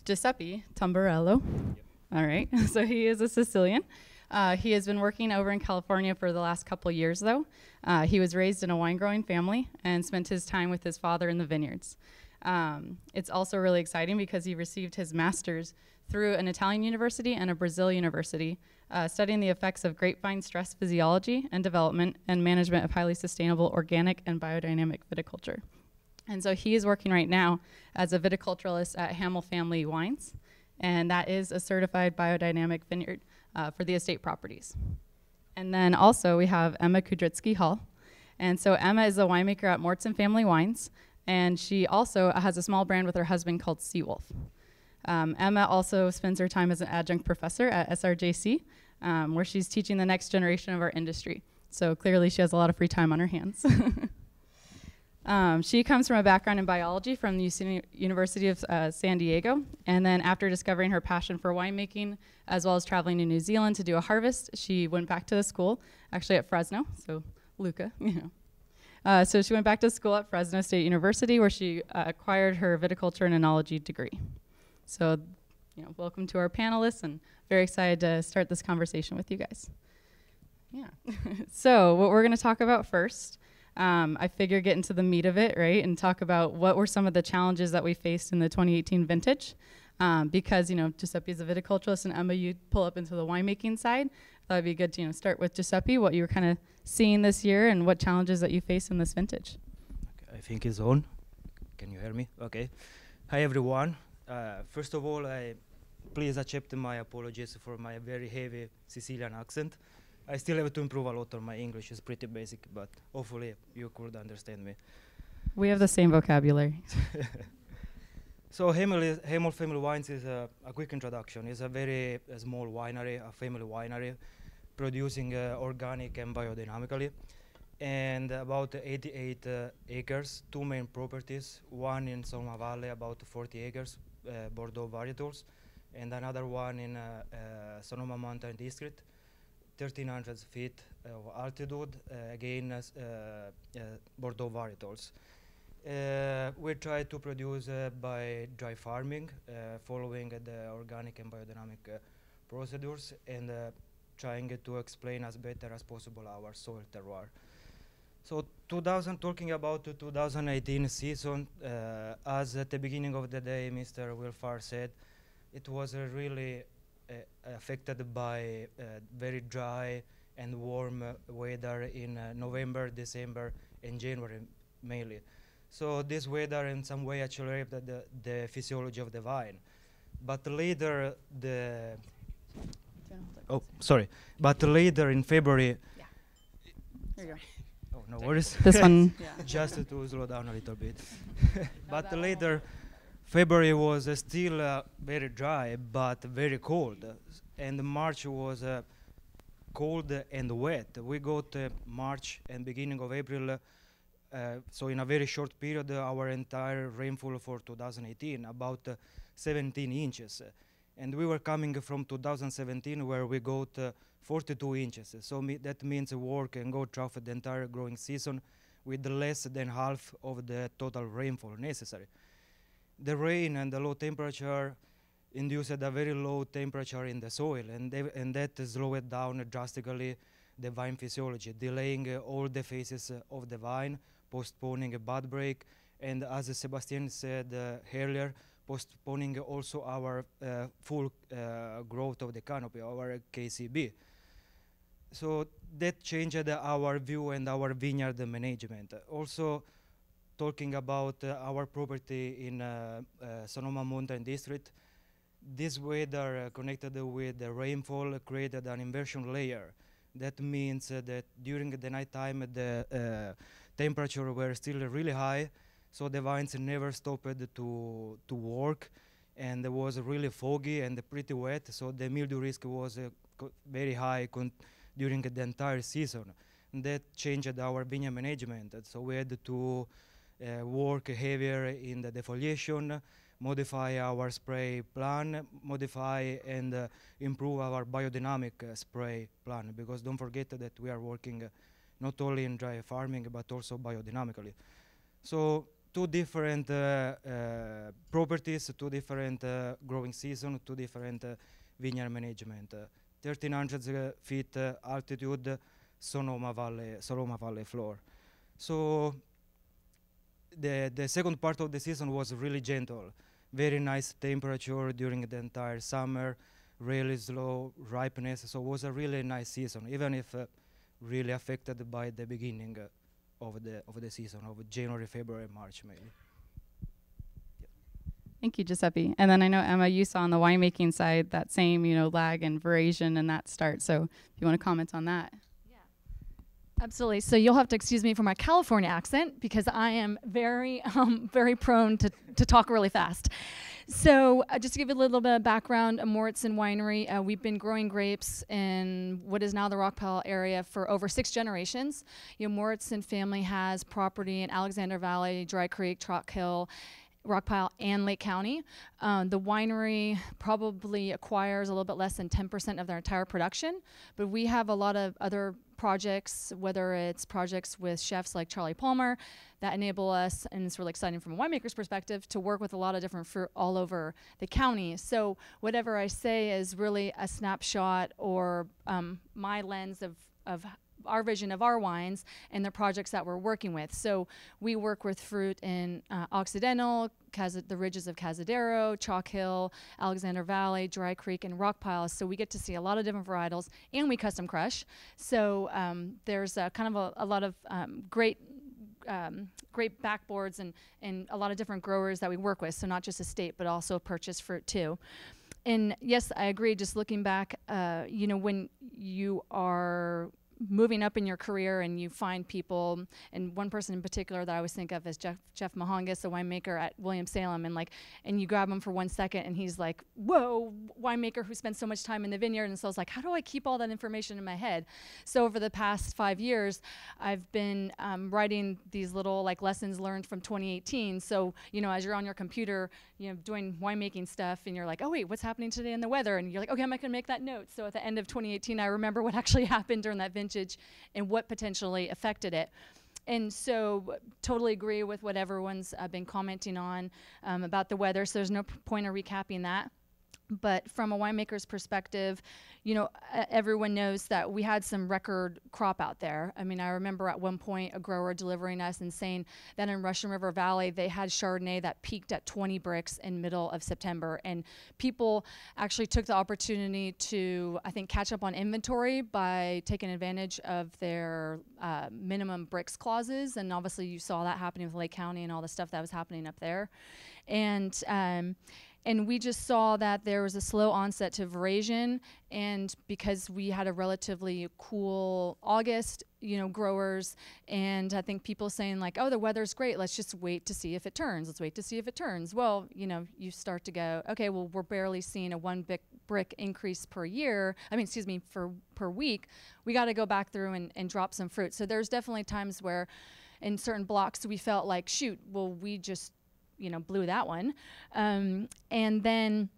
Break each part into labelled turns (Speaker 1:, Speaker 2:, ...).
Speaker 1: Giuseppe Tumbarello.
Speaker 2: Yep.
Speaker 1: All right, so he is a Sicilian. He has been working over in California for the last couple years, though. He was raised in a wine growing family and spent his time with his father in the vineyards. It's also really exciting because he received his master's through an Italian university and a Brazil university, studying the effects of grapevine stress physiology and development and management of highly sustainable organic and biodynamic viticulture. And so he is working right now as a viticulturalist at Hamel Family Wines, and that is a certified biodynamic vineyard for the estate properties. And then also we have Emma Kudritzki Hall. And so Emma is a winemaker at Mauritson Family Wines, and she also has a small brand with her husband called Seawolf. Emma also spends her time as an adjunct professor at SRJC, where she's teaching the next generation of our industry. So clearly she has a lot of free time on her hands. She comes from a background in biology from the University of San Diego, and then after discovering her passion for winemaking, as well as traveling to New Zealand to do a harvest, she went back to the school, actually at Fresno, so Luca, you know. So she went back to school at Fresno State University, where she acquired her viticulture and enology degree. So, you know, welcome to our panelists, and very excited to start this conversation with you guys. Yeah. So what we're going to talk about first, I figure get into the meat of it, right, and talk about what were some of the challenges that we faced in the 2018 vintage. Because, you know, Giuseppe is a viticulturalist, and Emma, you pull up into the winemaking side. I thought it'd be good to, you know, start with Giuseppe, what you were kind of seeing this year and what challenges that you face in this vintage.
Speaker 2: Okay, I think it's on. Can you hear me? Okay. Hi, everyone. First of all, please accept my apologies for my very heavy Sicilian accent. I still have to improve a lot on my English. It's pretty basic, but hopefully you could understand me.
Speaker 1: We have the same vocabulary.
Speaker 2: So Hamel Family Wines is a quick introduction. It's a very small winery, a family winery, producing organic and biodynamically. And about 88 acres, two main properties, one in Sonoma Valley, about 40 acres, Bordeaux varietals, and another one in Sonoma Mountain District, 1,300 feet of altitude, again Bordeaux varietals. We try to produce by dry farming, following the organic and biodynamic procedures, and trying to explain as better as possible our soil terroir. So talking about the 2018 season, as at the beginning of the day, Mr. Wilfar said, it was really affected by very dry and warm weather in November, December, and January mainly. So this weather in some way accelerated the physiology of the vine. But later But later in February.
Speaker 1: Yeah. There you go.
Speaker 2: Oh, no worries.
Speaker 1: This one. Yeah.
Speaker 2: Just to slow down a little bit. But later, February was still very dry, but very cold. And March was cold and wet. We got March and beginning of April, so in a very short period, our entire rainfall for 2018, about 17 inches. And we were coming from 2017, where we got 42 inches. So that means work and go through the entire growing season with less than half of the total rainfall necessary. The rain and the low temperature induced a very low temperature in the soil, and that slowed down drastically the vine physiology, delaying all the phases of the vine, postponing a bud break, and as Sebastian said earlier, postponing also our full growth of the canopy, our KCB. So that changed our view and our vineyard management. Also, talking about our property in Sonoma Mountain District, this weather connected with the rainfall created an inversion layer. That means that during the nighttime the temperature were still really high, so the vines never stopped to work, and it was really foggy and pretty wet, so the mildew risk was very high during the entire season. And that changed our vineyard management, so we had to work heavier in the defoliation, modify our spray plan, modify and improve our biodynamic spray plan, because don't forget that we are working not only in dry farming but also biodynamically. So two different properties, two different growing season, two different vineyard management. 1300 feet altitude, Sonoma Valley floor. So the second part of the season was really gentle, very nice temperature during the entire summer, really slow ripeness. So it was a really nice season, even if really affected by the beginning of the season of January, February, March, maybe.
Speaker 1: Thank you, Giuseppe. And then I know, Emma, you saw on the winemaking side that same, lag and veraison and that start. So if you want to comment on that.
Speaker 3: Yeah, absolutely. So you'll have to excuse me for my California accent because I am very, very prone to talk really fast. So just to give you a little bit of background, Mauritson Winery, we've been growing grapes in what is now the Rockpile area for over 6 generations. Mauritson family has property in Alexander Valley, Dry Creek, Chalk Hill, Rockpile, and Lake County. The winery probably acquires a little bit less than 10% of their entire production, but we have a lot of other projects, whether it's projects with chefs like Charlie Palmer that enable us, and it's really exciting from a winemaker's perspective, to work with a lot of different fruit all over the county. So whatever I say is really a snapshot or my lens of our vision of our wines and the projects that we're working with. So we work with fruit in Occidental, the ridges of Cazadero, Chalk Hill, Alexander Valley, Dry Creek, and Rockpile. So we get to see a lot of different varietals, and we custom crush. So there's kind of a lot of great backboards and a lot of different growers that we work with. So not just estate, but also purchase fruit too. And yes, I agree. Just looking back, when you are moving up in your career and you find people, and one person in particular that I always think of is Jeff Mahongas, a winemaker at Williams-Salem, and you grab him for 1 second and he's like, whoa, winemaker who spends so much time in the vineyard. And so I was like, how do I keep all that information in my head? So over the past 5 years, I've been writing these little lessons learned from 2018. So, as you're on your computer, doing winemaking stuff and you're like, oh wait, what's happening today in the weather? And you're like, okay, I'm not gonna make that note. So at the end of 2018, I remember what actually happened during that vintage and what potentially affected it. And so totally agree with what everyone's been commenting on about the weather. So there's no point of recapping that. But from a winemaker's perspective, everyone knows that we had some record crop out there. I mean, I remember at one point a grower delivering us and saying that in Russian River Valley, they had Chardonnay that peaked at 20 bricks in middle of September. And people actually took the opportunity to, I think, catch up on inventory by taking advantage of their minimum bricks clauses. And obviously you saw that happening with Lake County and all the stuff that was happening up there. And we just saw that there was a slow onset to veraison, and because we had a relatively cool August, growers, and I think people saying oh, the weather's great, let's just wait to see if it turns. Let's wait to see if it turns. Well, you start to go, okay, well, we're barely seeing a 1 brick increase per per week. We got to go back through and drop some fruit. So there's definitely times where in certain blocks we felt like, shoot, well, we just blew that one. And then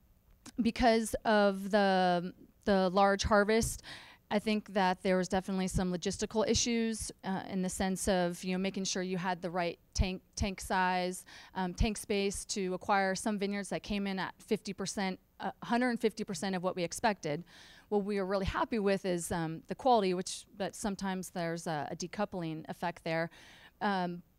Speaker 3: because of the large harvest, I think that there was definitely some logistical issues in the sense of making sure you had the right tank size, tank space to acquire some vineyards that came in at 50%, 150% of what we expected. What we were really happy with is the quality, but sometimes there's a decoupling effect there.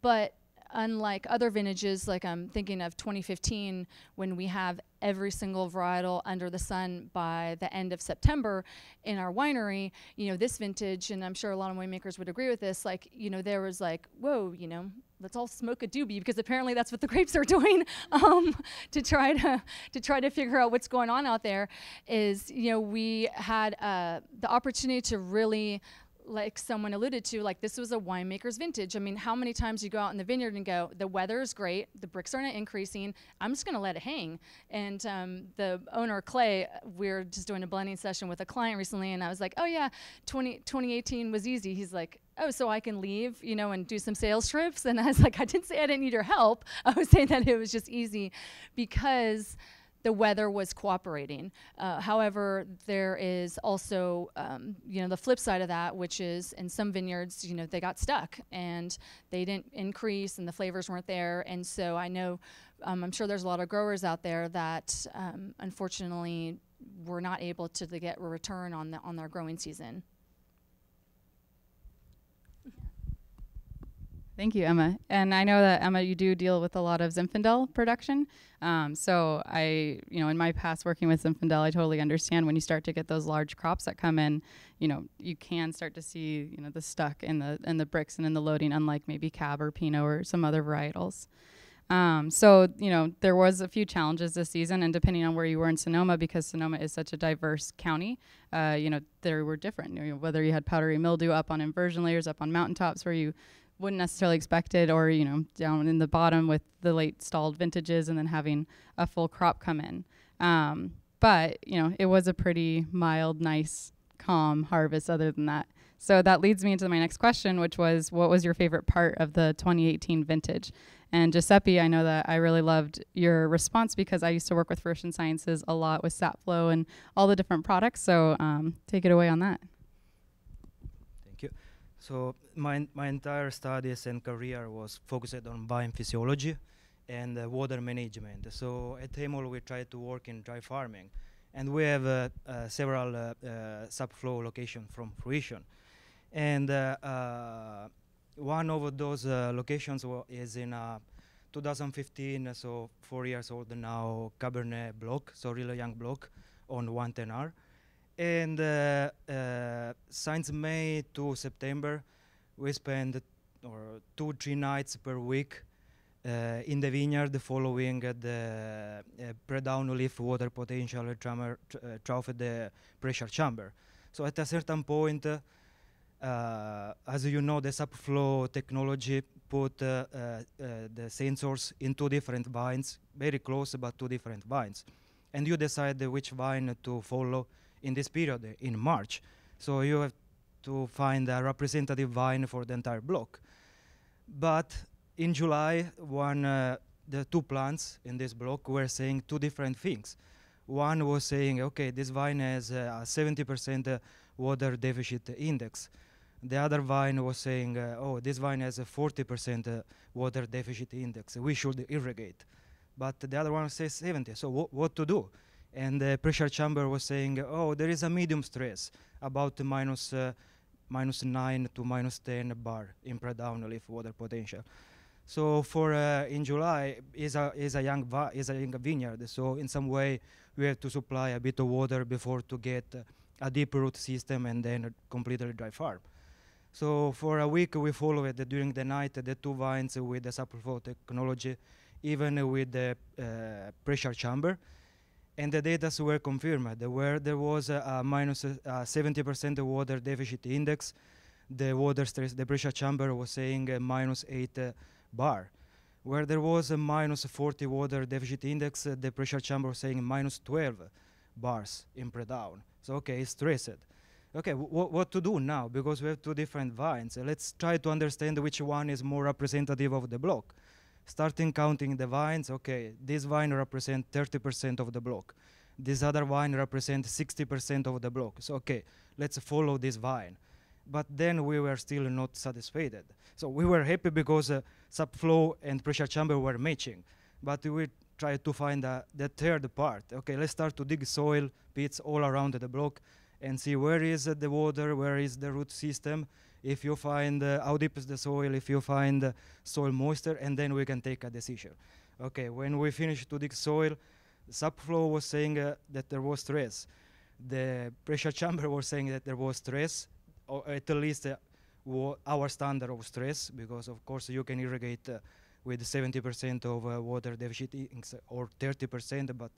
Speaker 3: But unlike other vintages, like I'm thinking of 2015, when we have every single varietal under the sun by the end of September in our winery, this vintage, and I'm sure a lot of winemakers would agree with this, there was whoa, let's all smoke a doobie, because apparently that's what the grapes are doing to try to figure out what's going on out there. Is we had the opportunity to really, like someone alluded to, this was a winemaker's vintage. I mean, how many times you go out in the vineyard and go, the weather is great, the bricks are not increasing, I'm just gonna let it hang. And the owner, Clay, we're just doing a blending session with a client recently, and I was like, oh yeah, 2018 was easy. He's like, oh, so I can leave, and do some sales trips? And I was like, I didn't say I didn't need your help. I was saying that it was just easy because the weather was cooperating. However, there is also, the flip side of that, which is in some vineyards, they got stuck and they didn't increase and the flavors weren't there. And so I know, I'm sure there's a lot of growers out there that unfortunately were not able to get a return on their growing season.
Speaker 1: Thank you, Emma. And I know that, Emma, you do deal with a lot of Zinfandel production. So in my past working with Zinfandel, I totally understand when you start to get those large crops that come in, you can start to see, the stuck in the bricks and in the loading, unlike maybe Cab or Pinot or some other varietals. There was a few challenges this season, and depending on where you were in Sonoma, because Sonoma is such a diverse county, there were different, whether you had powdery mildew up on inversion layers, up on mountaintops where you wouldn't necessarily expect it, or down in the bottom with the late stalled vintages and then having a full crop come in. But it was a pretty mild, nice, calm harvest other than that. So that leads me into my next question, which was, what was your favorite part of the 2018 vintage? And Giuseppe, I know that I really loved your response because I used to work with First in Sciences a lot with sap flow and all the different products. So take it away on that.
Speaker 2: Thank you. So my entire studies and career was focused on vine physiology and water management. So at Hamel we try to work in dry farming, and we have several subflow locations from fruition. And one of those locations is in 2015, so 4 years old now, Cabernet block, so really young block on 110R. And since May to September, we spend 2-3 nights per week in the vineyard following the pre-down leaf water potential trough the pressure chamber. So at a certain point, as you know, the subflow technology put the sensors in 2 different vines, very close but 2 different vines. And you decide which vine to follow in this period, in March. So you have to find a representative vine for the entire block. But in July, the 2 plants in this block were saying 2 different things. One was saying, okay, this vine has a 70% water deficit index. The other vine was saying, oh, this vine has a 40% water deficit index. We should irrigate. But the other one says 70. So what to do? And the pressure chamber was saying, oh, there is a medium stress, about minus 9 to minus 10 bar in pre-down leaf water potential. So for in July is a young vineyard. So in some way we have to supply a bit of water before to get a deep root system and then a completely dry farm. So for a week we followed during the night the 2 vines with the subflow technology, even with the pressure chamber. And the data were confirmed. Where there was a minus 70% water deficit index, the water stress, the pressure chamber was saying minus 8 bar. Where there was a minus 40 water deficit index, the pressure chamber was saying minus 12 bars in pre-down. So okay, it's stressed. Okay, what to do now? Because we have 2 different vines. Let's try to understand which one is more representative of the block. Starting counting the vines, okay, this vine represents 30% of the block. This other vine represents 60% of the block. So, okay, let's follow this vine. But then we were still not satisfied. So we were happy because subflow and pressure chamber were matching. But we tried to find the third part. Okay, let's start to dig soil pits all around the block and see where is the water, where is the root system. If you find how deep is the soil, if you find soil moisture, and then we can take a decision. Okay, when we finished to dig soil, subflow was saying that there was stress. The pressure chamber was saying that there was stress, or at least our standard of stress, because of course you can irrigate with 70% of water deficit or 30%, but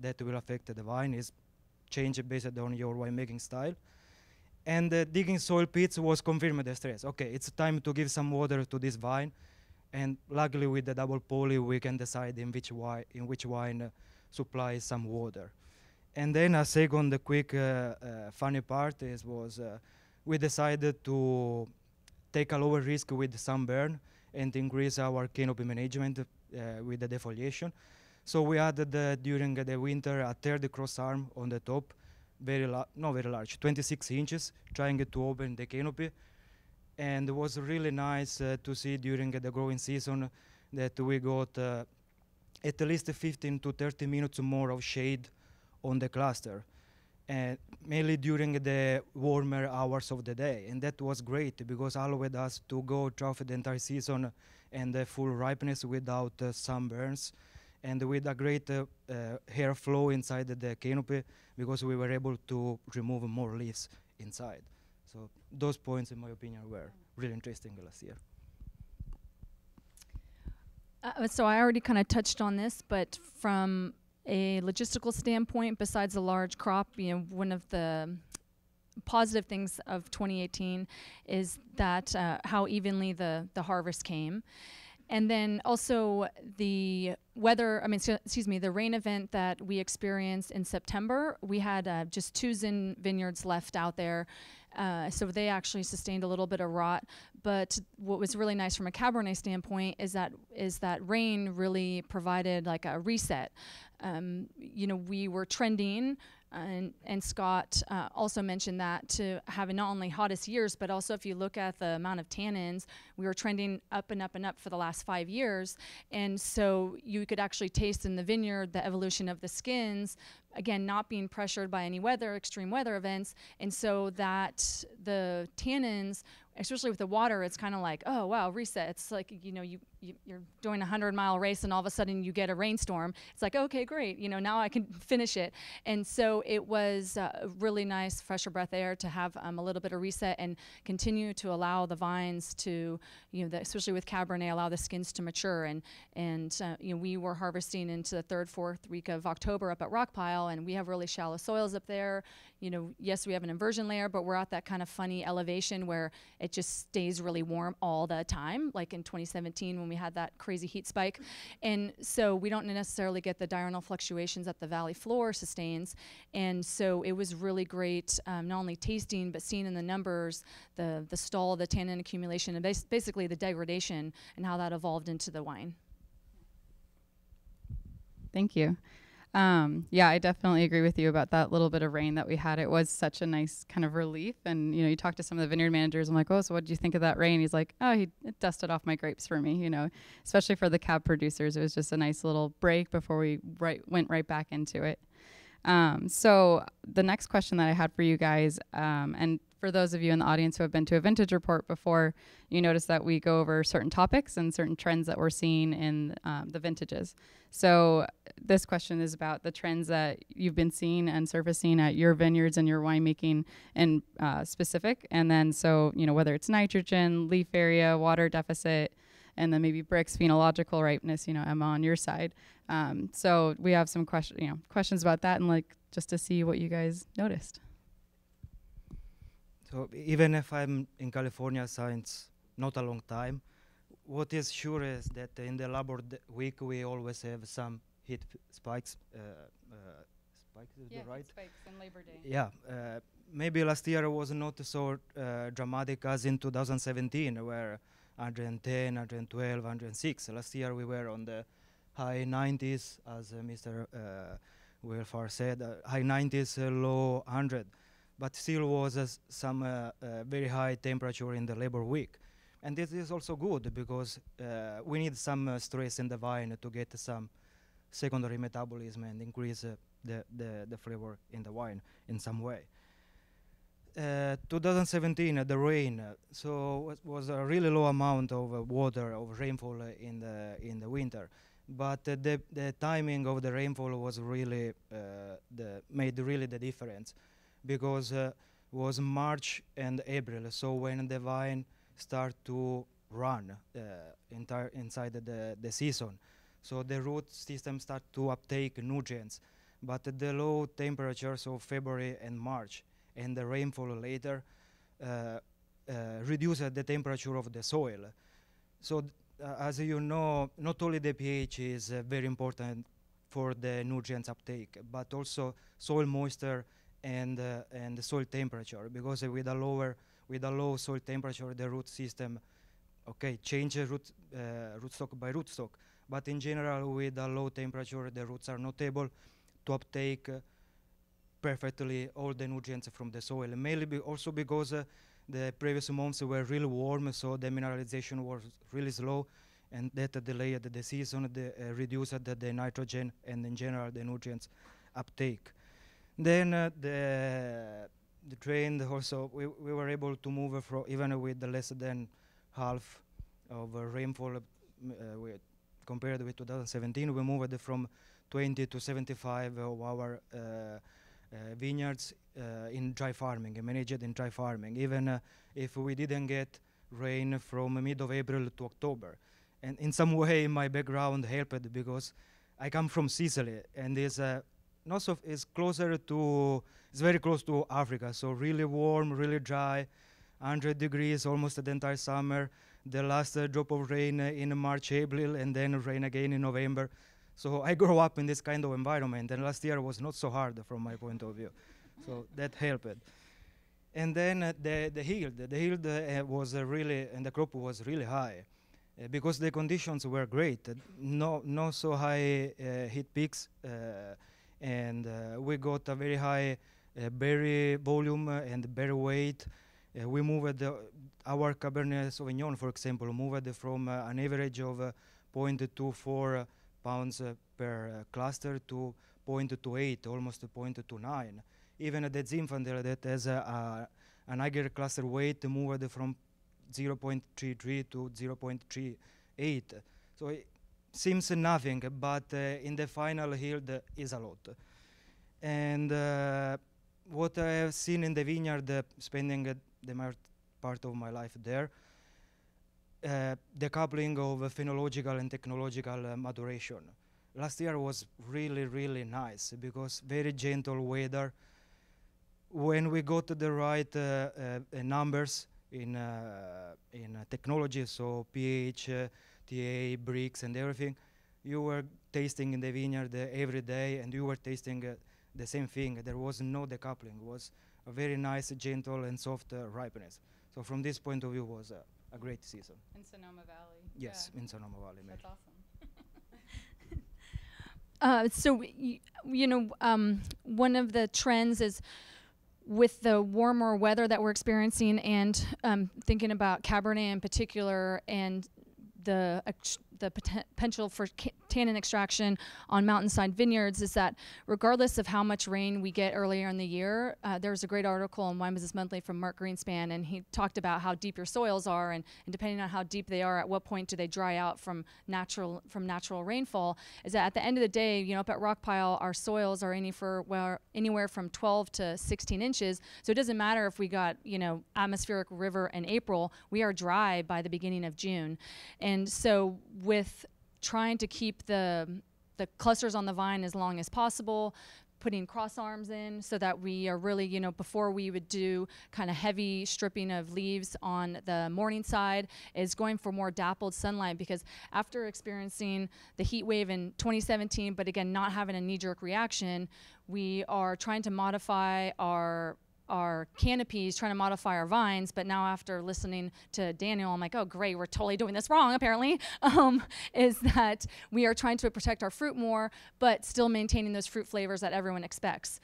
Speaker 2: that will affect the vine, is changed based on your winemaking style. And digging soil pits was confirmed the stress. Okay, it's time to give some water to this vine, and luckily with the double poly we can decide in which wine supply some water. And then a second quick funny part was we decided to take a lower risk with sunburn and increase our canopy management with the defoliation. So we added during the winter a third cross arm on the top, not very large, 26 inches, trying to open the canopy. And it was really nice to see during the growing season that we got at least 15 to 30 minutes more of shade on the cluster, and mainly during the warmer hours of the day. And that was great because allowed us to go throughout the entire season and the full ripeness without sunburns, and with a great air flow inside the canopy because we were able to remove more leaves inside. So those points, in my opinion, were really interesting last year.
Speaker 3: So I already kind of touched on this, but from a logistical standpoint, besides a large crop, one of the positive things of 2018 is that how evenly the harvest came. And then also the weather, the rain event that we experienced in September, we had just 2 Zin vineyards left out there. So they actually sustained a little bit of rot. But what was really nice from a Cabernet standpoint is that rain really provided like a reset. We were trending, and Scott also mentioned that, to having not only hottest years, but also if you look at the amount of tannins, we were trending up and up and up for the last 5 years. And so you could actually taste in the vineyard the evolution of the skins, again, not being pressured by any extreme weather events. And so that the tannins, especially with the water, it's kind of like, oh, wow, reset. It's like, you're doing a 100-mile race and all of a sudden you get a rainstorm. It's like, okay, great. Now I can finish it. And so it was a really nice, fresher breath air to have a little bit of reset and continue to allow the vines to, especially with Cabernet, allow the skins to mature. And we were harvesting into the 3rd, 4th week of October up at Rockpile, and we have really shallow soils up there. Yes, we have an inversion layer, but we're at that kind of funny elevation where it just stays really warm all the time, like in 2017 when we had that crazy heat spike. And so we don't necessarily get the diurnal fluctuations that the valley floor sustains. And so it was really great, not only tasting, but seeing in the numbers, the stall, the tannin accumulation, and basically the degradation and how that evolved into the wine.
Speaker 1: Thank you. Yeah, I definitely agree with you about that little bit of rain that we had. It was such a nice kind of relief. And, you talk to some of the vineyard managers. I'm like, oh, so what did you think of that rain? He's like, oh, it dusted off my grapes for me, especially for the cab producers. It was just a nice little break before we went right back into it. So the next question that I had for you guys, and for those of you in the audience who have been to a vintage report before, you notice that we go over certain topics and certain trends that we're seeing in the vintages. So this question is about the trends that you've been seeing and surfacing at your vineyards and your winemaking in specific. And then so, whether it's nitrogen, leaf area, water deficit, and then maybe bricks, phenological ripeness, Emma, on your side. So we have some questions about that, and just to see what you guys noticed.
Speaker 2: So even if I'm in California since not a long time, what is sure is that in the Labor Week we always have some heat spikes. Spikes, is that right?
Speaker 1: Spikes in Labor Day.
Speaker 2: Yeah, maybe last year was not so dramatic as in 2017, where 110, 112, 106. Last year we were on the high 90s, as Mr. Welfare said, high 90s, low 100. But still was some very high temperature in the Labor Week. And this is also good because we need some stress in the vine to get some secondary metabolism and increase the flavor in the wine in some way. 2017, the rain, so it was a really low amount of water, of rainfall in the winter. But the timing of the rainfall was really made really the difference, because was March and April, so when the vine start to run inside the season, so the root system start to uptake nutrients. But the low temperatures of February and March and the rainfall later reduced the temperature of the soil. So as you know, not only the pH is very important for the nutrients uptake, but also soil moisture and the soil temperature, because with a low soil temperature, the root system, change rootstock by rootstock, But in general, with a low temperature, the roots are not able to uptake perfectly all the nutrients from the soil. Mainly also because the previous months were really warm, so the mineralization was really slow, and that delayed the season, reduced the nitrogen and in general the nutrients uptake. Then the trend also, we were able to move even with the less than half of rainfall compared with 2017. We moved from 20 to 75 of our vineyards in dry farming, managed in dry farming, even if we didn't get rain from mid of April to October. And in some way, my background helped because I come from Sicily, and it's closer to, it's very close to Africa, so really warm, really dry, 100 degrees almost the entire summer. The last drop of rain in March, April, and then rain again in November. So I grew up in this kind of environment, and last year was not so hard from my point of view. So that helped. And then the yield was really, and the crop was really high because the conditions were great. No so high heat peaks, and we got a very high berry volume and berry weight. We moved our Cabernet Sauvignon, for example, moved from an average of 0.24 pounds per cluster to 0.28, almost 0.29. Even the Zinfandel that has an higher cluster weight moved from 0.33 to 0.38. So it seems nothing, but in the final yield is a lot. And what I have seen in the vineyard, spending the part of my life there, the coupling of phenological and technological maturation. Last year was really, really nice because very gentle weather. When we got the right numbers in technology, so pH, TA, bricks, and everything, you were tasting in the vineyard every day, and you were tasting the same thing. There was no decoupling. It was a very nice, gentle, and soft ripeness. So from this point of view, was a great season.
Speaker 1: In Sonoma Valley.
Speaker 2: Yes,
Speaker 1: yeah.
Speaker 2: in Sonoma Valley.
Speaker 1: That's
Speaker 3: awesome. One of the trends is with the warmer weather that we're experiencing, and thinking about Cabernet in particular, and the potential for tannin extraction on mountainside vineyards, is that regardless of how much rain we get earlier in the year, there's a great article in Wine Business Monthly from Mark Greenspan, and he talked about how deep your soils are, and depending on how deep they are, at what point do they dry out from natural rainfall, is that at the end of the day, up at Rockpile, our soils are anywhere from 12 to 16 inches. So it doesn't matter if we got, atmospheric river in April, we are dry by the beginning of June. And so with trying to keep the clusters on the vine as long as possible, putting cross arms in so that we are really, before we would do kind of heavy stripping of leaves on the morning side, is going for more dappled sunlight, because after experiencing the heat wave in 2017, but again, not having a knee-jerk reaction, we are trying to modify our canopies, trying to modify our vines. But now after listening to Daniel, I'm like, oh great, we're totally doing this wrong apparently, is that we are trying to protect our fruit more, but still maintaining those fruit flavors that everyone expects.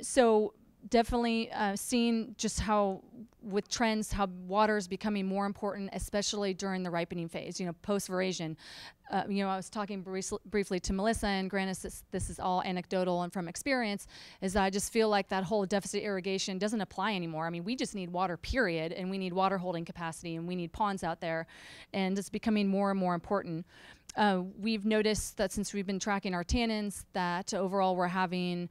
Speaker 3: So definitely seeing just how, with trends, how water is becoming more important, especially during the ripening phase, post-veraison. I was talking briefly to Melissa, and granted this is all anecdotal and from experience, is that I just feel like that whole deficit irrigation doesn't apply anymore. I mean, we just need water, period, and we need water holding capacity, and we need ponds out there, and it's becoming more and more important. We've noticed that since we've been tracking our tannins, that overall we're having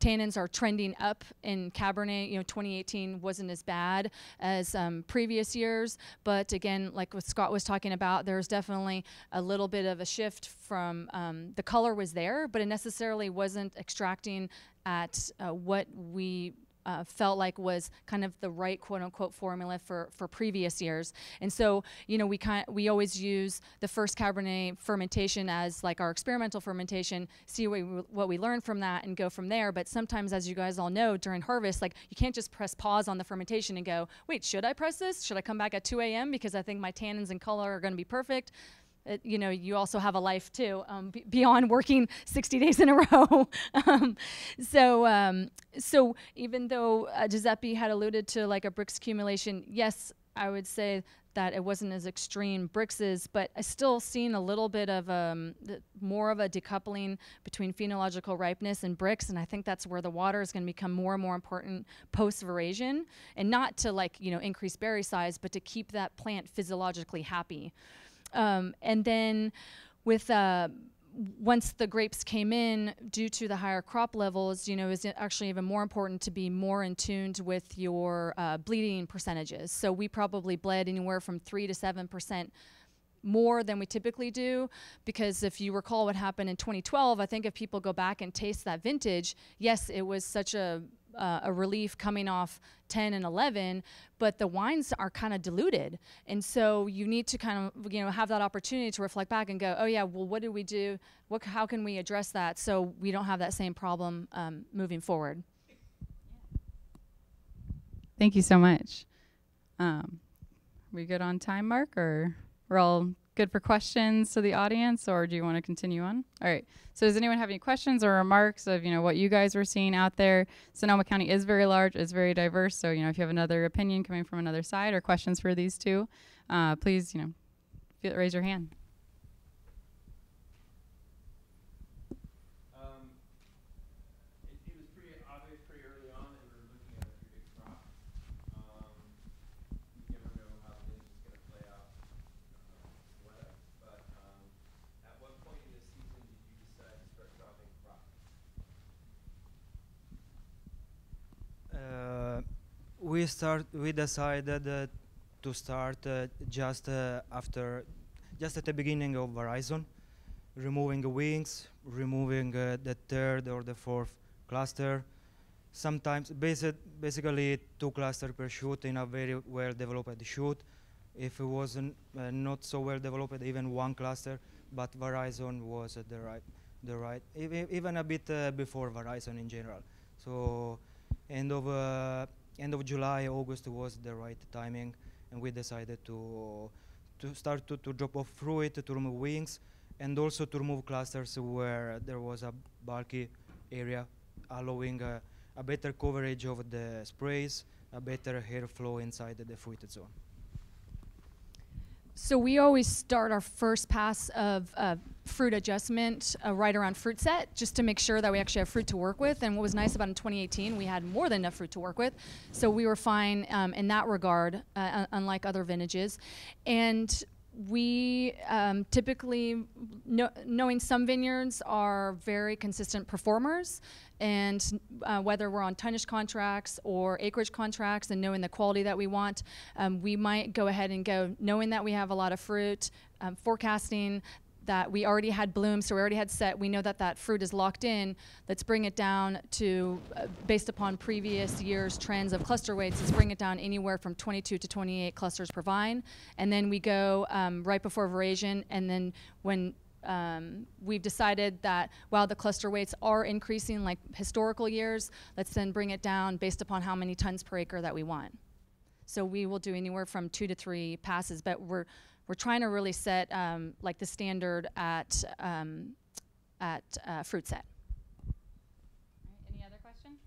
Speaker 3: tannins are trending up in Cabernet. 2018 wasn't as bad as previous years, but again, like what Scott was talking about, there's definitely a little bit of a shift from the color was there, but it necessarily wasn't extracting at what we felt like was kind of the right quote-unquote formula for previous years. And so, we always use the first Cabernet fermentation as like our experimental fermentation, see what we learn from that and go from there. But sometimes, as you guys all know, during harvest, like you can't just press pause on the fermentation and go, wait, should I press this? Should I come back at 2 a.m. because I think my tannins and color are going to be perfect? you also have a life too, beyond working 60 days in a row. So even though Giuseppe had alluded to like a Brix accumulation, yes, I would say that it wasn't as extreme Brix is, but I still seen a little bit of more of a decoupling between phenological ripeness and Brix, and I think that's where the water is going to become more and more important post-veraison, and not to increase berry size, but to keep that plant physiologically happy. And then with once the grapes came in, due to the higher crop levels, is actually even more important to be more in tune with your bleeding percentages. So we probably bled anywhere from 3 to 7% more than we typically do, because if you recall what happened in 2012, I think if people go back and taste that vintage, yes, it was such a relief coming off 10 and 11, but the wines are kind of diluted. And so you need to kind of, have that opportunity to reflect back and go, oh yeah, well, what did we do? How can we address that so we don't have that same problem moving forward?
Speaker 1: Thank you so much. We good on time, Mark, or we're all good for questions to the audience, or do you want to continue on? All right. So does anyone have any questions or remarks of, what you guys were seeing out there? Sonoma County is very large, is very diverse. So, if you have another opinion coming from another side or questions for these two, please, raise your hand.
Speaker 4: It was pretty obvious pretty early on that we were looking at a pretty big crop. You never know how things is going to play out. But at what point in the season did you decide to start dropping crop?
Speaker 2: We decided to start just at the beginning of Horizon, removing the wings, removing the third or the fourth cluster. Sometimes basically 2 clusters per shoot in a very well developed shoot. If it wasn't not so well developed, even 1 cluster, but Horizon was the right even a bit before Horizon in general. So end of July, August was the right timing, and we decided to start to drop off fruit, to remove wings, and also to remove clusters where there was a bulky area, allowing a better coverage of the sprays, a better airflow inside the fruited zone.
Speaker 3: So we always start our first pass of fruit adjustment right around fruit set, just to make sure that we actually have fruit to work with. And what was nice about in 2018, we had more than enough fruit to work with. So we were fine in that regard, unlike other vintages. And we typically, knowing some vineyards are very consistent performers, and whether we're on tonnage contracts or acreage contracts, and knowing the quality that we want, we might go ahead and go, knowing that we have a lot of fruit, forecasting that we already had bloom, so we already had set, we know that that fruit is locked in, let's bring it down to, based upon previous year's trends of cluster weights, let's bring it down anywhere from 22 to 28 clusters per vine. And then we go right before veraison, and then when we've decided that while the cluster weights are increasing like historical years, let's then bring it down based upon how many tons per acre that we want. So we will do anywhere from 2 to 3 passes, but we're trying to really set like the standard at fruit set.
Speaker 1: All right, any other questions?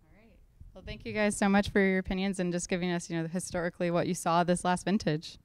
Speaker 1: All right. Well, thank you guys so much for your opinions and just giving us, historically what you saw this last vintage.